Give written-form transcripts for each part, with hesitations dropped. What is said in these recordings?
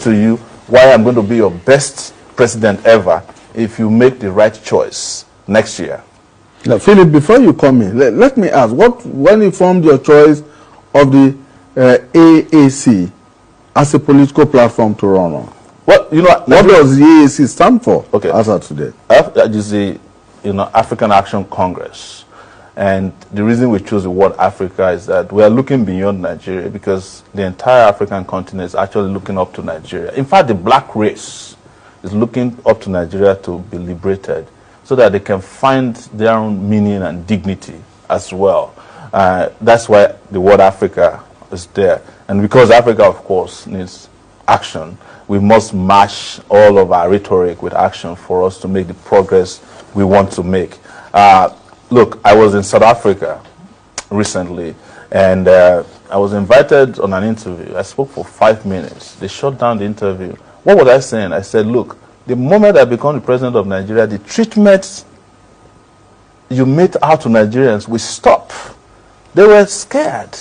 to you why I'm going to be your best president ever if you make the right choice next year. Now, Philip, before you come in, let me ask, when you formed your choice of the AAC as a political platform to run on, well, what does the AAC stand for? Okay, as of today, that is the African Action Congress, and the reason we chose the word Africa is that we are looking beyond Nigeria, because the entire African continent is actually looking up to Nigeria. In fact, the black race is looking up to Nigeria to be liberated, so that they can find their own meaning and dignity as well. That's why the word Africa is there. And because Africa, of course, needs action, we must match all of our rhetoric with action for us to make the progress we want to make. Look, I was in South Africa recently, and I was invited on an interview. I spoke for 5 minutes. They shut down the interview. What was I saying? I said, look, the moment I become the president of Nigeria, the treatment you made out to Nigerians will stop. They were scared.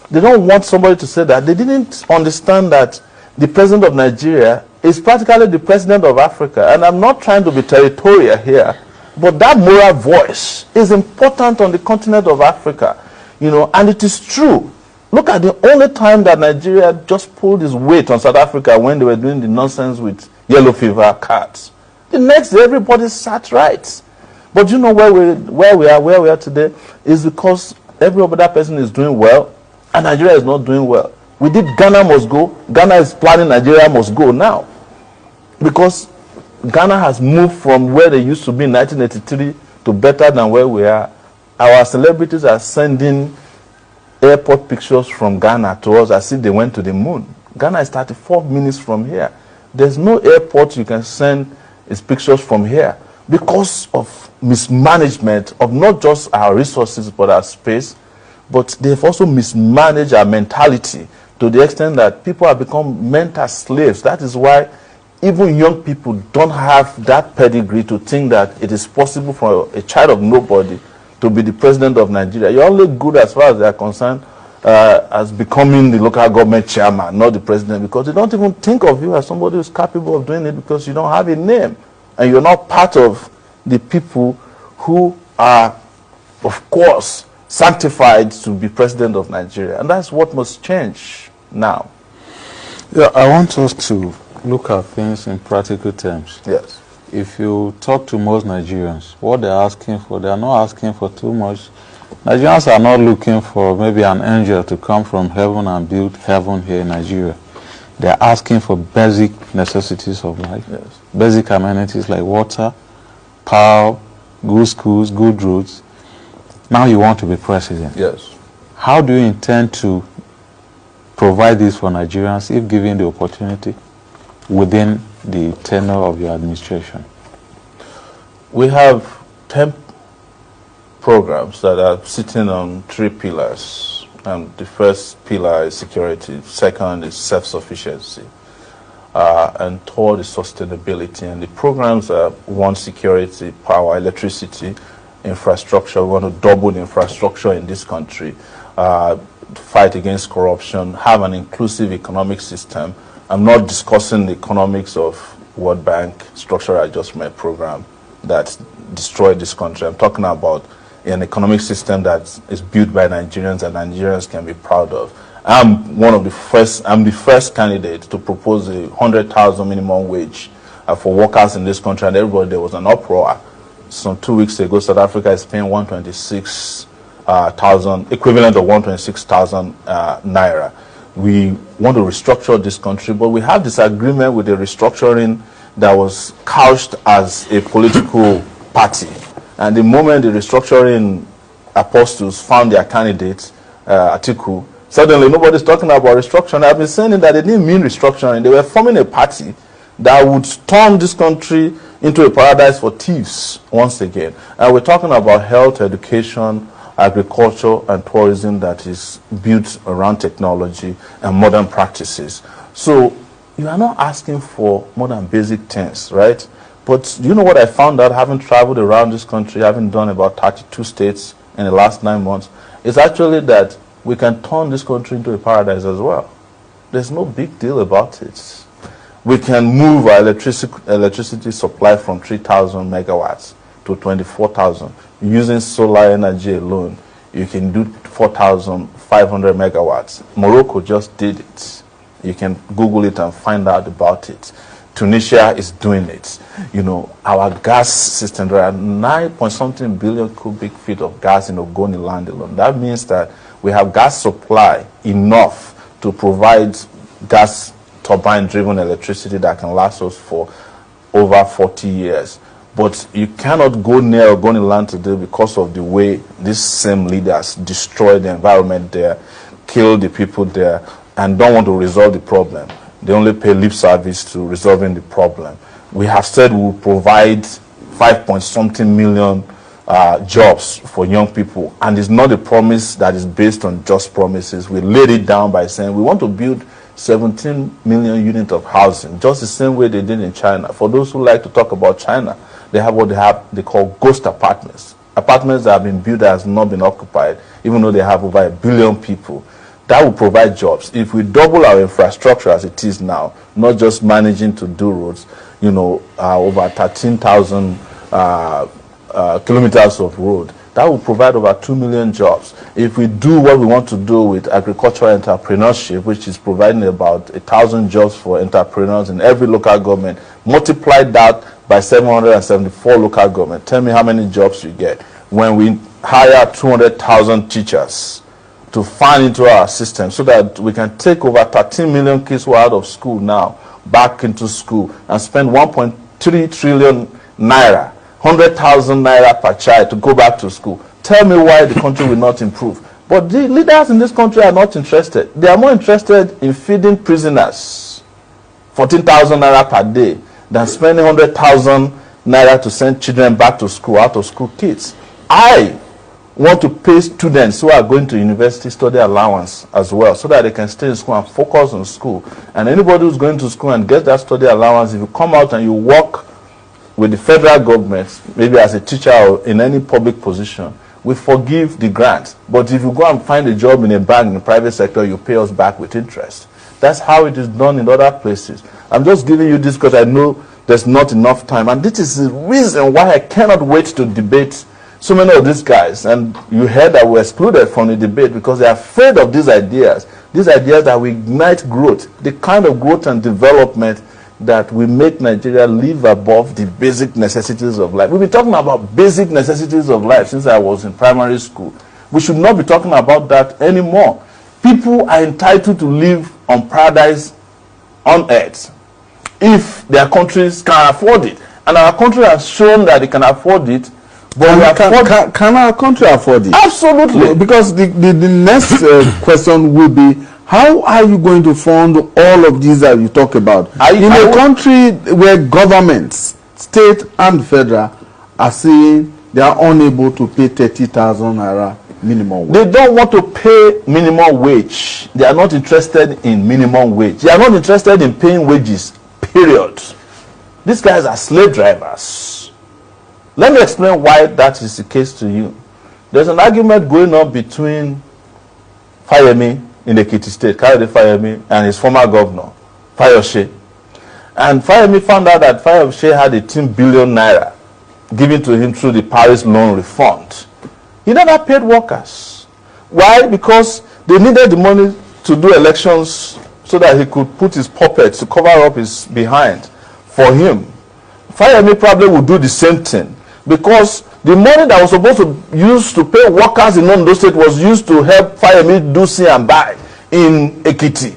They don't want somebody to say that. They didn't understand that the president of Nigeria is practically the president of Africa. And I'm not trying to be territorial here, but that moral voice is important on the continent of Africa, and it is true. Look at the only time that Nigeria just pulled its weight on South Africa, when they were doing the nonsense with yellow fever cards. The next day, everybody sat right. But you know where we are today is because every other person is doing well, and Nigeria is not doing well. We did Ghana must go. Ghana is planning Nigeria must go now, because Ghana has moved from where they used to be in 1983 to better than where we are. Our celebrities are sending airport pictures from Ghana to us as if they went to the moon. Ghana is 34 minutes from here. There's no airport you can send its pictures from here, because of mismanagement of not just our resources but our space. But they've also mismanaged our mentality to the extent that people have become mental slaves. That is why even young people don't have that pedigree to think that it is possible for a child of nobody to be the president of Nigeria. You're only good as far as they are concerned as becoming the local government chairman, not the president, because they don't even think of you as somebody who's capable of doing it, because you don't have a name and you're not part of the people who are, of course, sanctified to be president of Nigeria. And that's what must change now. Yeah, I want us to look at things in practical terms. Yes. If you talk to most Nigerians, what they're asking for, they are not asking for too much. Nigerians are not looking for maybe an angel to come from heaven and build heaven here in Nigeria. They're asking for basic necessities of life. Yes. Basic amenities like water, power, good schools, good roads. Now you want to be president. Yes. How do you intend to provide this for Nigerians if given the opportunity within the tenure of your administration? We have 10 programs that are sitting on 3 pillars. The first pillar is security, second is self-sufficiency, and third is sustainability. And the programs are: 1, security, power, electricity, infrastructure. We want to double the infrastructure in this country, fight against corruption, have an inclusive economic system. I'm not discussing the economics of World Bank structural adjustment program that destroyed this country. I'm talking about an economic system that is built by Nigerians and Nigerians can be proud of. I'm the first candidate to propose a 100,000 minimum wage for workers in this country, and everybody, there was an uproar. Some 2 weeks ago, South Africa is paying 126,000, equivalent of 126,000 naira. We want to restructure this country, but we have disagreement with the restructuring that was couched as a political party. And the moment the restructuring apostles found their candidate, Atiku, suddenly nobody's talking about restructuring. I've been saying that they didn't mean restructuring. They were forming a party that would turn this country into a paradise for thieves once again. And we're talking about health, education, agriculture, and tourism that is built around technology and modern practices. So you are not asking for more than basic things, right? But you know what I found out, having traveled around this country, having done about 32 states in the last 9 months, is actually that we can turn this country into a paradise as well. There's no big deal about it. We can move our electricity supply from 3,000 megawatts to 24,000. Using solar energy alone, you can do 4,500 megawatts. Morocco just did it. You can Google it and find out about it. Tunisia is doing it. You know, our gas system, there are 9-point-something billion cubic feet of gas in Ogoni land alone. That means that we have gas supply enough to provide gas turbine-driven electricity that can last us for over 40 years. But you cannot go near Ogoni land today because of the way these same leaders destroy the environment there, kill the people there, and don't want to resolve the problem. They only pay lip service to resolving the problem. We have said we will provide 5-point-something million jobs for young people, and it's not a promise that is based on just promises. We laid it down by saying we want to build 17 million units of housing, just the same way they did in China. For those who like to talk about China, they have what they call ghost apartments. Apartments that have been built that has not been occupied, even though they have over 1 billion people. That will provide jobs. If we double our infrastructure as it is now, not just managing to do roads, you know, over 13,000 kilometers of road, that will provide over 2 million jobs. If we do what we want to do with agricultural entrepreneurship, which is providing about 1,000 jobs for entrepreneurs in every local government, multiply that by 774 local government, tell me how many jobs you get. When we hire 200,000 teachers to fund into our system so that we can take over 13 million kids who are out of school now back into school and spend 1.3 trillion naira, 100,000 naira per child to go back to school. Tell me why the country will not improve. But the leaders in this country are not interested. They are more interested in feeding prisoners 14,000 naira per day than spending 100,000 naira to send children back to school, out of school kids. I want to pay students who are going to university study allowance as well, so that they can stay in school and focus on school. And anybody who's going to school and gets that study allowance, if you come out and you work with the federal government, maybe as a teacher or in any public position, we forgive the grant. But if you go and find a job in a bank in the private sector, you pay us back with interest. That's how it is done in other places. I'm just giving you this because I know there's not enough time. And this is the reason why I cannot wait to debate so many of these guys. And you heard that we're excluded from the debate because they're afraid of these ideas that will ignite growth, the kind of growth and development that will make Nigeria live above the basic necessities of life. We've been talking about basic necessities of life since I was in primary school. We should not be talking about that anymore. People are entitled to live on paradise on earth if their countries can afford it. And our country has shown that they can afford it. But can our country afford it? Absolutely. Because the next question will be, how are you going to fund all of these that you talk about? In a country where governments, state and federal, are saying they are unable to pay 30,000 naira minimum wage. They don't want to pay minimum wage. They are not interested in minimum wage. They are not interested in paying wages, period. These guys are slave drivers. Let me explain why that is the case to you. There's an argument going on between Fayemi in Ekiti State, Kayode Fayemi, and his former governor, Fayose. And Fayemi found out that Fayose had 18 billion naira given to him through the Paris loan refund. He never paid workers. Why? Because they needed the money to do elections so that he could put his puppets to cover up his behind for him. Fayemi probably would do the same thing, because the money that was supposed to use to pay workers in Ondo State was used to help Fayemi do see and buy in Ekiti.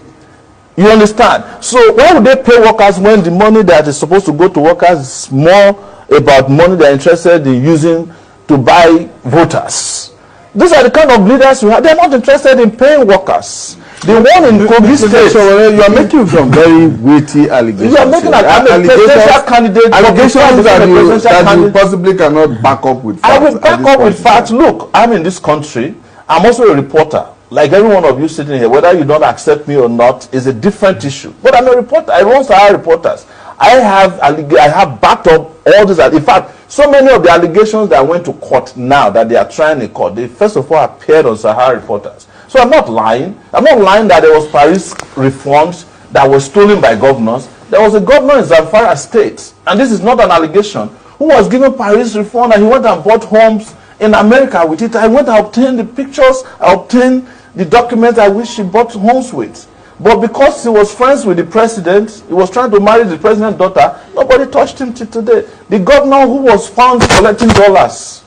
You understand? So why would they pay workers when the money that is supposed to go to workers is more about money they're interested in using to buy voters? These are the kind of leaders we have. They're not interested in paying workers. The one in Kogi State. You are making some very weighty allegations. You are making a presidential candidate. Allegations that you possibly cannot back up with facts. I will back up with facts. Look, I'm in this country. I'm also a reporter. Like every one of you sitting here, whether you don't accept me or not is a different issue. But I'm a reporter. I once hire reporters. I have backed up all this. In fact, so many of the allegations that went to court now that they are trying in court, they first of all appeared on Sahara Reporters. So I'm not lying. I'm not lying that there was Paris reforms that were stolen by governors. There was a governor in Zamfara State, and this is not an allegation, who was given Paris refund, and he went and bought homes in America with it. I went and obtained the pictures, I obtained the documents I wish he bought homes with. But because he was friends with the president, he was trying to marry the president's daughter, nobody touched him till today. The governor who was found collecting dollars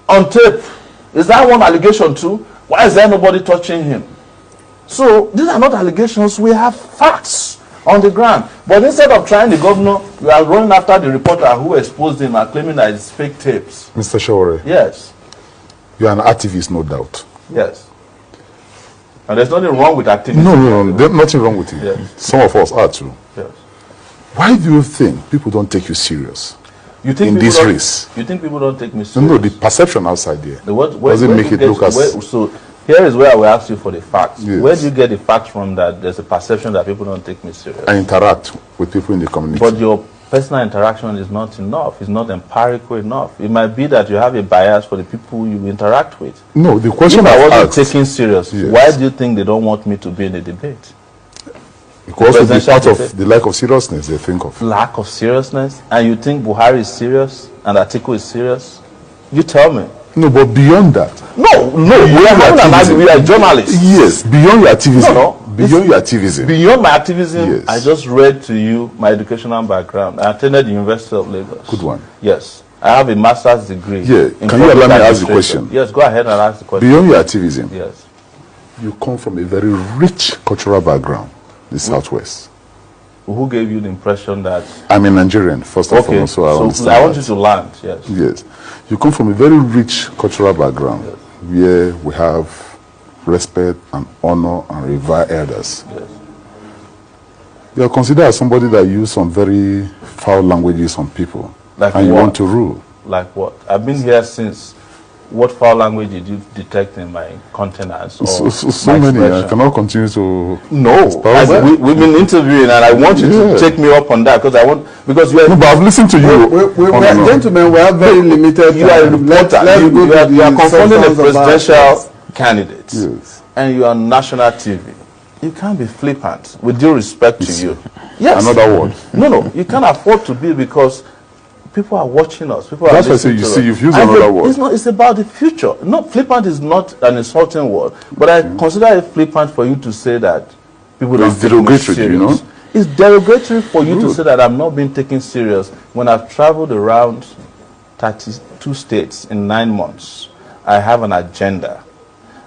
on tape, is that one allegation too? Why is there nobody touching him? So these are not allegations, we have facts on the ground. But instead of trying the governor, we are running after the reporter who exposed him and claiming that it's fake tapes. Mr. Sowore. Yes. You are an activist, no doubt. Yes. And there's nothing wrong with activism. No, there's nothing wrong with it. Yes. Some of us are too. Yes. Why do you think people don't take you serious You think in this race? You think people don't take me serious? No, the perception outside there Where doesn't make it look as... so here is where I will ask you for the facts. Yes. Where do you get the facts from that there's a perception that people don't take me serious? I interact with people in the community. But your personal interaction is not enough. It's not empirical enough. It might be that you have a bias for the people you interact with. No, the question If I wasn't asked, taken serious, yes. why do you think they don't want me to be in a debate? because of the presidential part debate? of the lack of seriousness they think of. Lack of seriousness? And you think Buhari is serious and Atiku is serious? You tell me. No, but beyond that, No, we are having an argument. We are journalists. yes, beyond your activism, No, beyond your activism, Beyond my activism, Yes. I just read to you my educational background. I attended the University of Lagos. good one. Yes. I have a master's degree. Yeah. in Can you allow public me to ask the administration. question? Yes, go ahead and ask the question. Beyond your activism, Yes. you come from a very rich cultural background, the Southwest. Who gave you the impression that... I'm a Nigerian, first and Okay, foremost, so I understand I want that. you to land, yes. Yes. You come from a very rich cultural background where we have respect and honor and revere elders. Yes. You are considered as somebody that use some very foul languages on people. Like and you what? want to rule. Like what? I've been here since... What foul language did you detect in my countenance? Or So my many. I expression? cannot continue to... No, espouse that. we've been interviewing, and I want you Yeah. to take me up on that because you are... No, but I've listened to you. Gentlemen, we have very limited You are a time. reporter. Let's go You to are the confronting a substance of our- presidential candidate, Yes. and you are on national TV. You can't be flippant, with due respect to you. Yes. Another word. No, you can't afford to be, because people are watching us. People That's are why I say listening you to see, us. you've used And another word. It's about the future. No, flippant is not an insulting word, but I consider it flippant for you to say that people don't It's take me derogatory, you serious. know? It's derogatory for you to Rude. say that I'm not being taken serious when I've traveled around 32 states in 9 months. I have an agenda.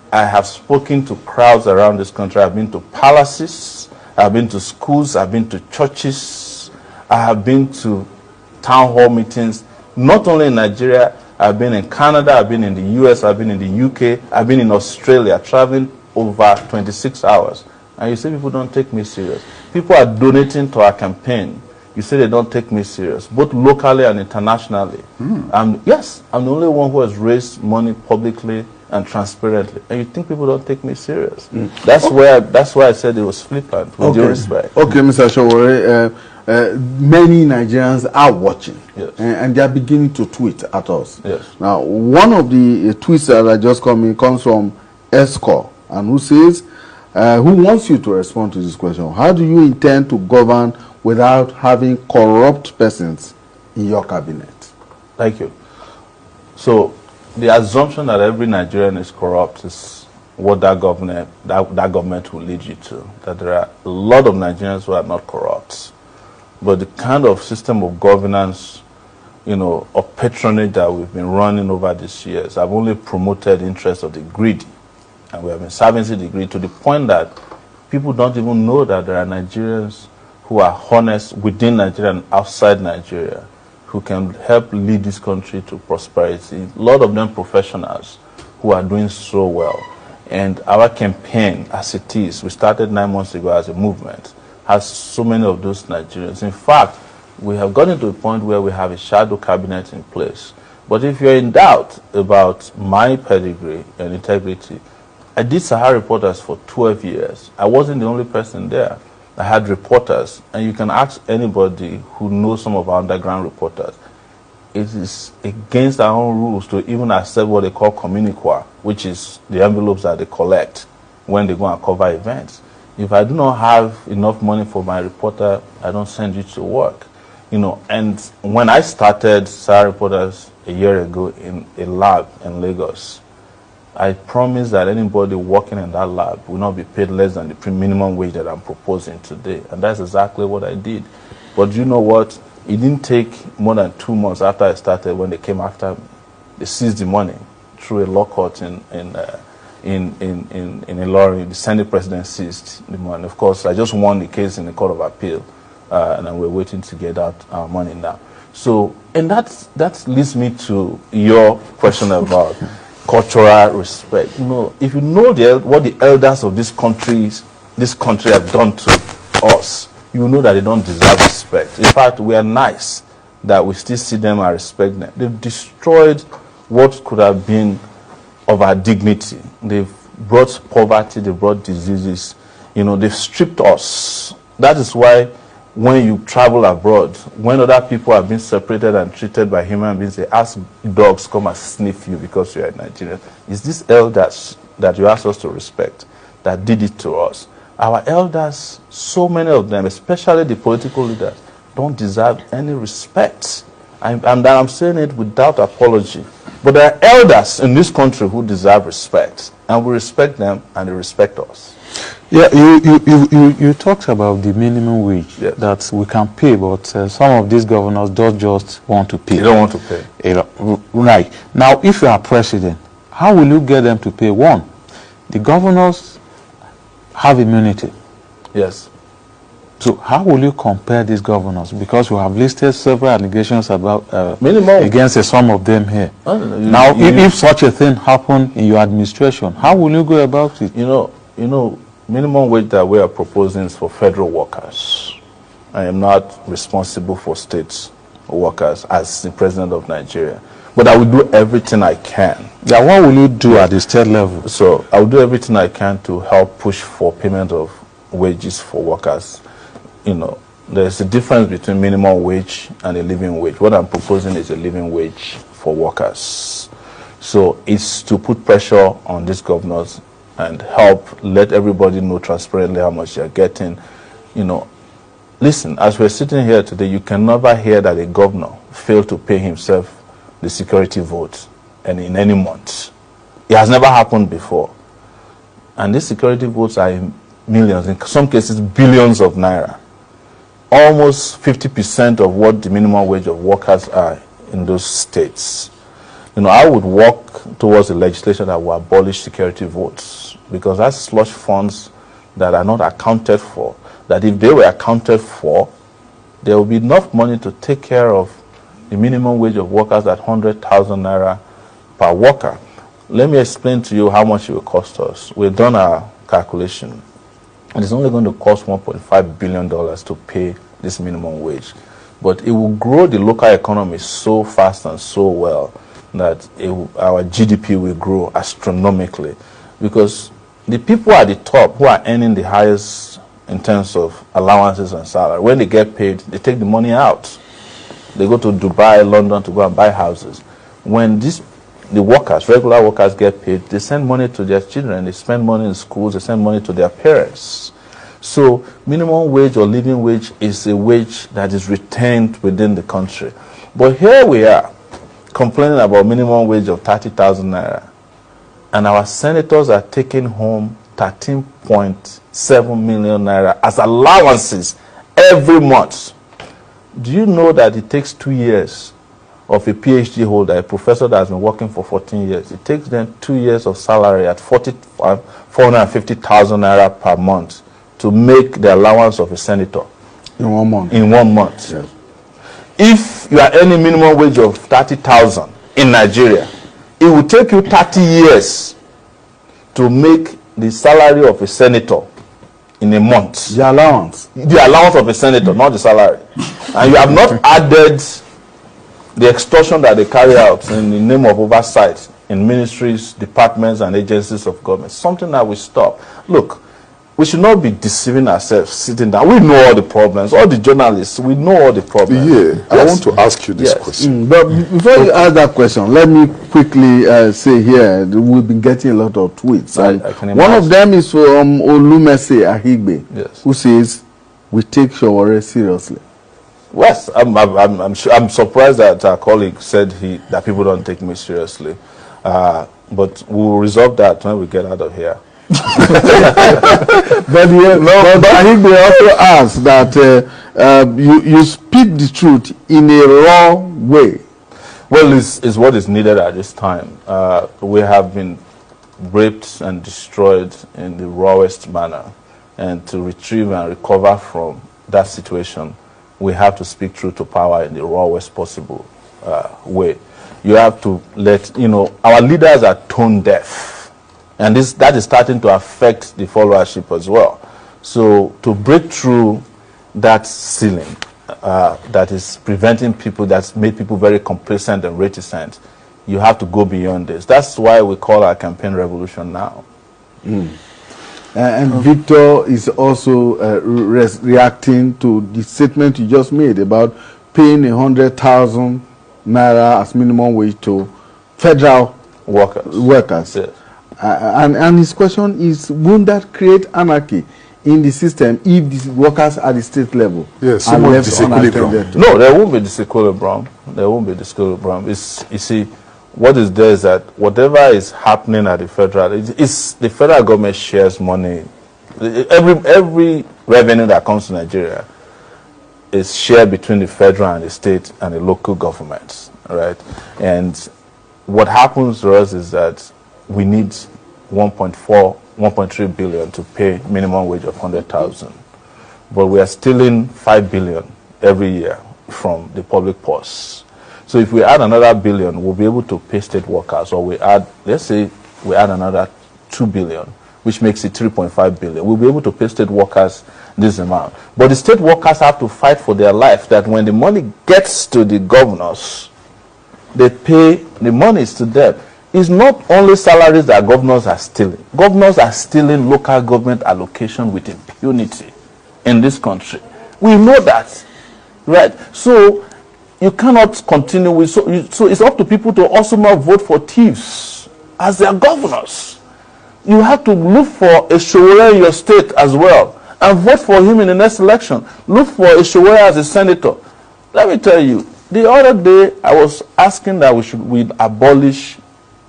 I have spoken to crowds around this country. I've been to palaces, I've been to schools, I've been to churches, I have been to town hall meetings, not only in Nigeria. I've been in Canada, I've been in the US, I've been in the UK, I've been in Australia, traveling over 26 hours. And you say people don't take me serious. People are donating to our campaign. You say they don't take me serious, both locally and internationally. Yes, I'm the only one who has raised money publicly and transparently. And you think people don't take me serious. That's why I said it was flippant, with due respect. Okay, Mr. Sowore, many Nigerians are watching, Yes. and they are beginning to tweet at us. Yes. Now, one of the tweets that I just comes from Esco, and who says, who wants you to respond to this question? How do you intend to govern without having corrupt persons in your cabinet? Thank you. So, the assumption that every Nigerian is corrupt is what that government will lead you to. That there are a lot of Nigerians who are not corrupt. But the kind of system of governance, of patronage that we've been running over these years have only promoted the interests of the greedy. And we have been servicing the greedy to the point that people don't even know that there are Nigerians who are honest within Nigeria and outside Nigeria, who can help lead this country to prosperity. A lot of them professionals who are doing so well. And our campaign, as it is, we started 9 months ago as a movement, has so many of those Nigerians. In fact, we have gotten to a point where we have a shadow cabinet in place. But if you're in doubt about my pedigree and integrity, I did Sahara Reporters for 12 years. I wasn't the only person there. I had reporters, and you can ask anybody who knows some of our underground reporters. It is against our own rules to even accept what they call communiqua, which is the envelopes that they collect when they go and cover events. If I do not have enough money for my reporter, I don't send you to work. You know, and when I started Sowore Reporters a year ago in a lab in Lagos, I promised that anybody working in that lab will not be paid less than the minimum wage that I'm proposing today. And that's exactly what I did. But you know what? It didn't take more than 2 months after I started when they came after me. They seized the money through a law court in Ilorin. The Senate president seized the money. Of course, I just won the case in the Court of Appeal. And then we're waiting to get out our money now. So, and that leads me to your question about cultural respect. You know, if you know what the elders of this country have done to us, you know that they don't deserve respect. In fact, we are nice that we still see them and respect them. They've destroyed what could have been of our dignity. They've brought poverty, they've brought diseases. You know, they've stripped us. That is why when you travel abroad, when other people have been separated and treated by human beings, they ask dogs come and sniff you because you are Nigerian. It's these elders that you ask us to respect that did it to us. Our elders, so many of them, especially the political leaders, don't deserve any respect. And I'm saying it without apology. But there are elders in this country who deserve respect. And we respect them and they respect us. Yeah, you talked about the minimum wage that we can pay, but some of these governors don't just want to pay. They don't want to pay. Right. Now, if you are president, how will you get them to pay? One, the governors have immunity. Yes. So how will you compare these governors? Because you have listed several allegations about minimum against some of them here. Now, if such a thing happened in your administration, how will you go about it? You know, minimum wage that we are proposing is for federal workers. I am not responsible for state workers as the president of Nigeria. But I will do everything I can. Yeah, what will you do at the state level? So I will do everything I can to help push for payment of wages for workers. You know, there's a difference between minimum wage and a living wage. What I'm proposing is a living wage for workers. So it's to put pressure on these governors and help let everybody know transparently how much they're getting. You know, listen, as we're sitting here today, you can never hear that a governor failed to pay himself the security vote and in any month. It has never happened before. And these security votes are in millions, in some cases billions of naira. Almost 50% of what the minimum wage of workers are in those states. You know, I would work towards a legislation that will abolish security votes, because that's slush funds that are not accounted for, that if they were accounted for, there will be enough money to take care of the minimum wage of workers at 100,000 naira per worker. Let me explain to you how much it will cost us. We've done our calculation. And it's only going to cost $1.5 billion to pay this minimum wage. But it will grow the local economy so fast and so well that our GDP will grow astronomically. Because the people at the top who are earning the highest in terms of allowances and salary, when they get paid, they take the money out. They go to Dubai, London to go and buy houses. When the workers, regular workers get paid, they send money to their children, they spend money in schools, they send money to their parents. So minimum wage or living wage is a wage that is retained within the country. But here we are complaining about minimum wage of 30,000 naira. And our senators are taking home 13.7 million naira as allowances every month. Do you know that it takes 2 years of a PhD holder, a professor that has been working for 14 years, it takes them 2 years of salary at 450,000 naira per month to make the allowance of a senator? In 1 month. In 1 month. Yes. If you are earning minimum wage of 30,000 in Nigeria, it will take you 30 years to make the salary of a senator in a month. The allowance. The allowance of a senator, not the salary. And you have not added the extortion that they carry out in the name of oversight in ministries, departments, and agencies of government. Something that will stop. Look, we should not be deceiving ourselves, sitting down. We know all the problems. All the journalists, we know all the problems. Yeah, yes. I want to ask you this question. But before you ask that question, let me quickly say here, we've been getting a lot of tweets. I can imagine. One of them is from Olumese Ahigbe, yes, who says, we take Sowore seriously. Yes, I'm surprised that our colleague said that people don't take me seriously. But we'll resolve that when we get out of here. But Ahigbe also asks that you speak the truth in a raw way. Well, it's what is needed at this time. We have been raped and destroyed in the rawest manner. And to retrieve and recover from that situation, we have to speak truth to power in the rawest possible way. You have to our leaders are tone deaf. And that is starting to affect the followership as well. So to break through that ceiling that is preventing people, that's made people very complacent and reticent, you have to go beyond this. That's why we call our campaign Revolution Now. And Victor is also reacting to the statement you just made about paying 100,000 naira as minimum wage to federal workers. Yes. And his question is, won't that create anarchy in the system if the workers at the state level yes, are left unattended? No, there won't be disequilibrium. There won't be disequilibrium. You see, what is there is that whatever is happening at the federal, it's the federal government shares money. Every revenue that comes to Nigeria is shared between the federal and the state and the local governments, right? And what happens to us is that we need 1.3 billion to pay minimum wage of 100,000. But we are stealing 5 billion every year from the public purse. So if we add another billion, we'll be able to pay state workers, or let's say we add another 2 billion, which makes it 3.5 billion. We'll be able to pay state workers this amount. But the state workers have to fight for their life, that when the money gets to the governors, they pay the monies to them. It's not only salaries that governors are stealing. Governors are stealing local government allocation with impunity in this country. We know that, right? So you cannot continue with, so it's up to people to also not vote for thieves as their governors. You have to look for a Sowore in your state as well and vote for him in the next election. Look for a Sowore as a senator. Let me tell you, the other day I was asking that we abolish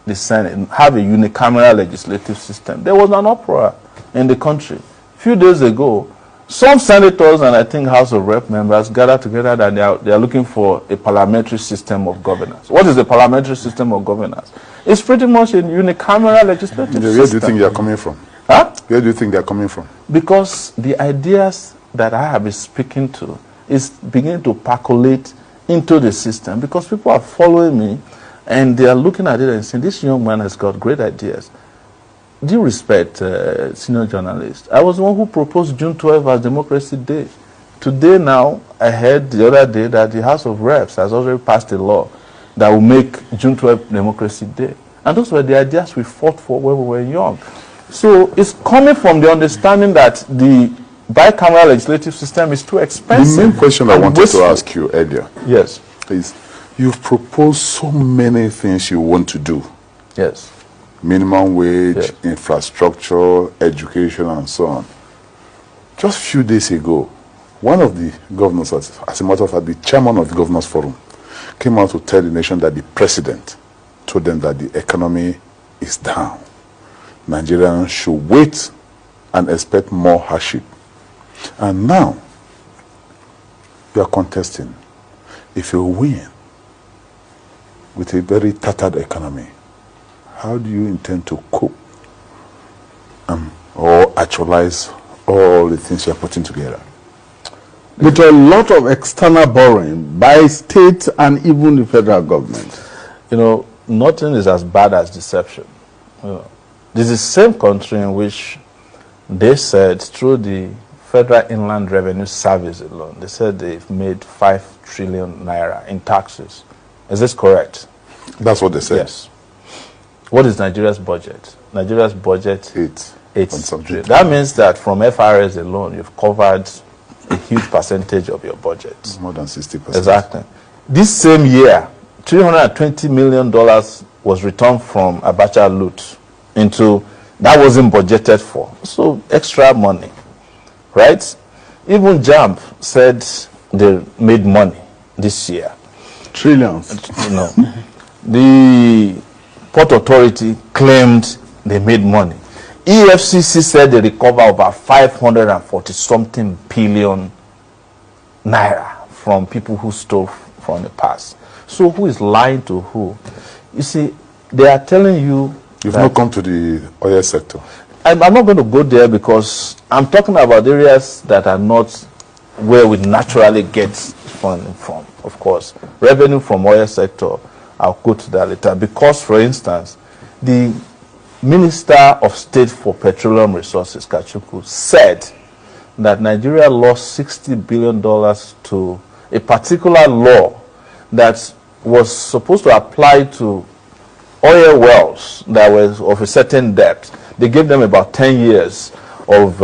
the Senate and have a unicameral legislative system. There was an uproar in the country. A few days ago, some senators and I think House of Rep members gathered together that they are looking for a parliamentary system of governance. What is a parliamentary system of governance? It's pretty much a unicameral legislative system. Where do you think they are coming from? Huh? Where do you think they are coming from? Because the ideas that I have been speaking to is beginning to percolate into the system, because people are following me and they are looking at it and saying, this young man has got great ideas. Due respect, senior journalist, I was the one who proposed June 12 as Democracy Day. Today now, I heard the other day that the House of Reps has already passed a law that will make June 12 Democracy Day. And those were the ideas we fought for when we were young. So it's coming from the understanding that the bicameral legislative system is too expensive. The main question I wanted to ask you earlier, yes, is you've proposed so many things you want to do. yes. Minimum wage, yes, infrastructure, education, and so on. Just a few days ago, one of the governors, as a matter of fact, the chairman of the Governors Forum, came out to tell the nation that the president told them that the economy is down. Nigerians should wait and expect more hardship. And now, you are contesting. If you win with a very tattered economy, how do you intend to cope or actualize all the things you are putting together? With a lot of external borrowing by state and even the federal government. You know, nothing is as bad as deception. This is the same country in which they said through the Federal Inland Revenue Service alone, they said they've made 5 trillion naira in taxes. Is this correct? That's what they said. Yes. What is Nigeria's budget? Nigeria's budget That means that from FRS alone, you've covered a huge percentage of your budget. More than 60%. Exactly. This same year, $320 million was returned from Abacha loot into, that wasn't budgeted for. So extra money, right? Even JAMB said they made money this year. Trillions. You know, the Port Authority claimed they made money. EFCC said they recovered over 540-something billion naira from people who stole from the past. So who is lying to who? You see, they are telling you... You've not come to the oil sector. I'm not going to go there because I'm talking about areas that are not where we naturally get funding from, of course. Revenue from oil sector, I'll go to that later. Because, for instance, the Minister of State for Petroleum Resources, Kachuku, said that Nigeria lost $60 billion to a particular law that was supposed to apply to oil wells that was of a certain depth. They gave them about 10 years of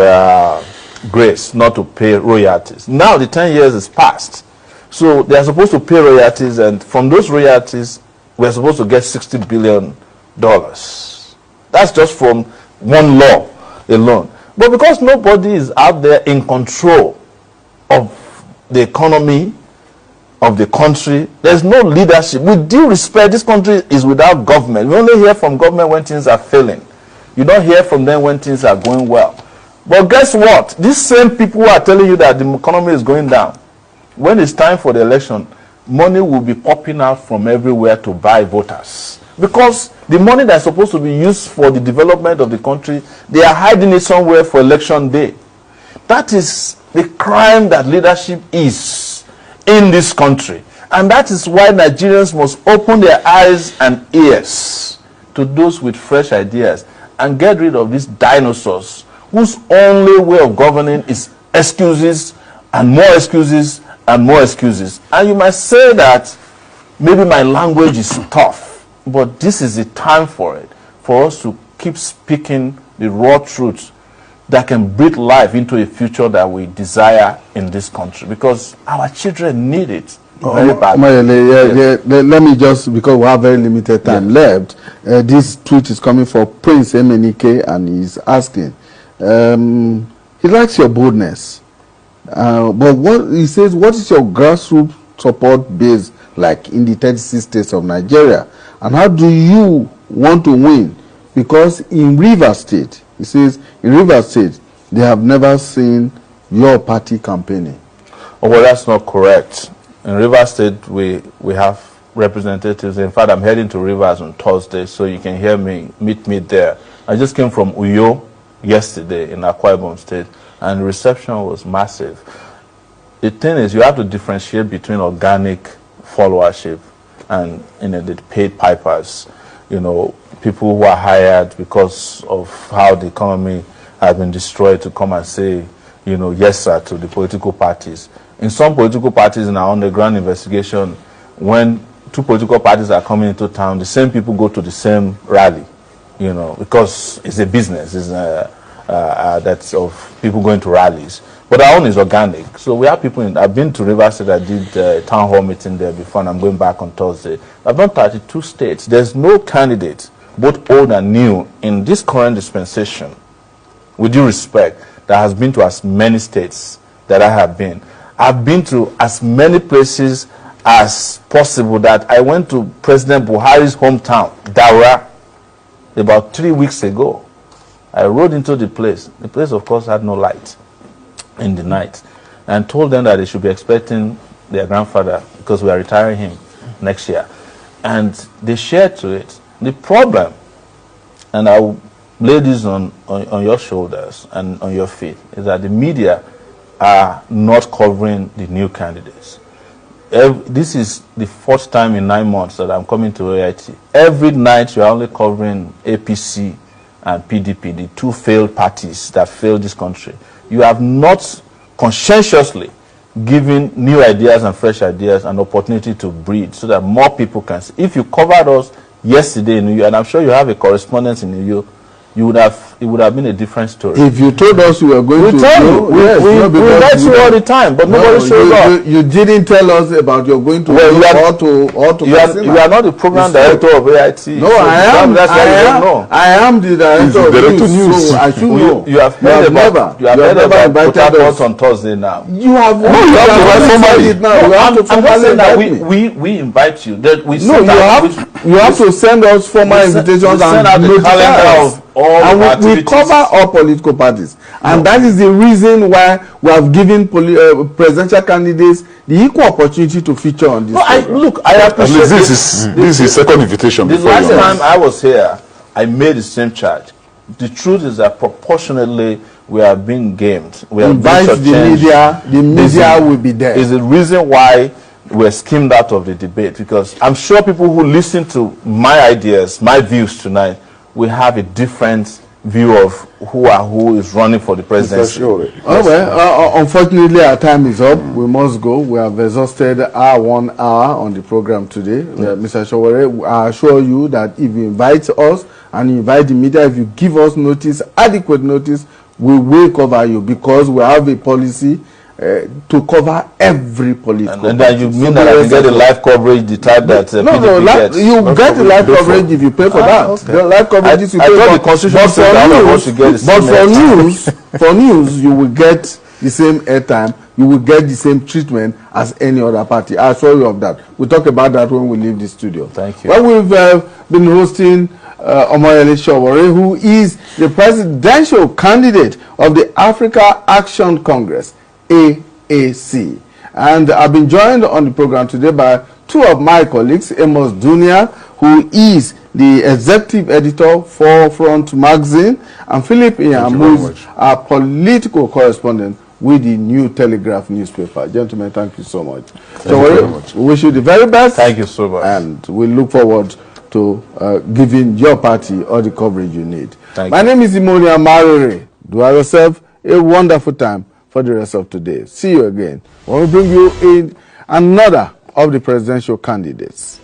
grace not to pay royalties. Now the 10 years is passed. So they are supposed to pay royalties, and from those royalties, we're supposed to get $60 billion. That's just from one law alone. But because nobody is out there in control of the economy of the country, there's no leadership. With due respect, this country is without government. We only hear from government when things are failing. You don't hear from them when things are going well. But guess what? These same people who are telling you that the economy is going down, when it's time for the election, money will be popping out from everywhere to buy voters. Because the money that's supposed to be used for the development of the country, they are hiding it somewhere for election day. That is the crime that leadership is in this country. And that is why Nigerians must open their eyes and ears to those with fresh ideas and get rid of these dinosaurs whose only way of governing is excuses and more excuses and more excuses. And you might say that maybe my language is tough, but this is the time for it, for us to keep speaking the raw truth that can breathe life into a future that we desire in this country, because our children need it very badly. Let me just, because we have very limited time left, this tweet is coming from Prince Emenike, and he's asking, he likes your boldness, but what he says, what is your grassroots support base like in the 36 states of Nigeria, and how do you want to win? Because in Rivers State, he says, in Rivers State, they have never seen your party campaigning. Oh, well, that's not correct. In Rivers State, we have representatives. In fact, I'm heading to Rivers on Thursday, so you can meet me there. I just came from Uyo yesterday in Akwa Ibom State, and the reception was massive. The thing is, you have to differentiate between organic followership and the paid pipers. You know, people who are hired because of how the economy has been destroyed to come and say, you know, yes, sir, to the political parties. In some political parties in our underground investigation, when two political parties are coming into town, the same people go to the same rally, you know, because it's a business, it's that's of people going to rallies. But our own is organic. So we have people I've been to Rivers State, I did a town hall meeting there before, and I'm going back on Thursday. I've done 32 states. There's no candidate, both old and new, in this current dispensation, with due respect, that has been to as many states that I have been. I've been to as many places as possible. That I went to President Buhari's hometown, Daura, about 3 weeks ago. I rode into the place. The place, of course, had no light in the night, and told them that they should be expecting their grandfather, because we are retiring him next year. And they shared to it. The problem, and I will lay this on your shoulders and on your feet, is that the media are not covering the new candidates. This is the fourth time in 9 months that I'm coming to AIT. Every night you are only covering APC and PDP, the two failed parties that failed this country. You have not conscientiously given new ideas and fresh ideas an opportunity to breathe so that more people can see. If you covered us yesterday in New York, and I'm sure you have a correspondent in New York it would have been a different story. If you told us you were going to go, we invite you all the time, but nobody shows up. You didn't tell us about you're going to you are not the program director of AIT. No, so I am the director of news. So I should know. You have heard about Port Harcourt on Thursday now. You have it now. You have to formally invite me. We invite you. You have to send us formal invitations and notify us. And we cover all political parties, and that is the reason why we have given presidential candidates the equal opportunity to feature on this. I appreciate this is second invitation. The last time I was here, I made the same charge. The truth is that proportionately we are being gamed. We are invite the media. The media will be there. Is the reason why we're skimmed out of the debate, because I'm sure people who listen to my ideas, my views tonight, we have a different view of who is running for the presidency. Unfortunately, our time is up. We must go. We have exhausted our 1 hour on the program today. Mr. Sowore, I assure you that if you invite us and you invite the media, if you give us notice, adequate notice, we will cover you, because we have a policy to cover every political. And then you mean that I can get the live coverage, the type that PDP gets? You get the live coverage if you pay for that. Okay. The live coverage is you pay for. The Constitution says for news, you will get the same airtime, you will get the same treatment as any other party. I assure you of that. We'll talk about that when we leave the studio. Thank you. Well, we've been hosting Sowore, who is the presidential candidate of the Africa Action Congress, AAC. And I've been joined on the program today by two of my colleagues, Amos Dunia, who is the executive editor for Front Magazine, and Philip Ian, who is our political correspondent with the New Telegraph newspaper. Gentlemen, thank you so much. So we wish you the very best. Thank you so much. And we look forward to giving your party all the coverage you need. My name is Imonia Marere. Do have yourself a wonderful time for the rest of today. See you again when we bring you in another of the presidential candidates.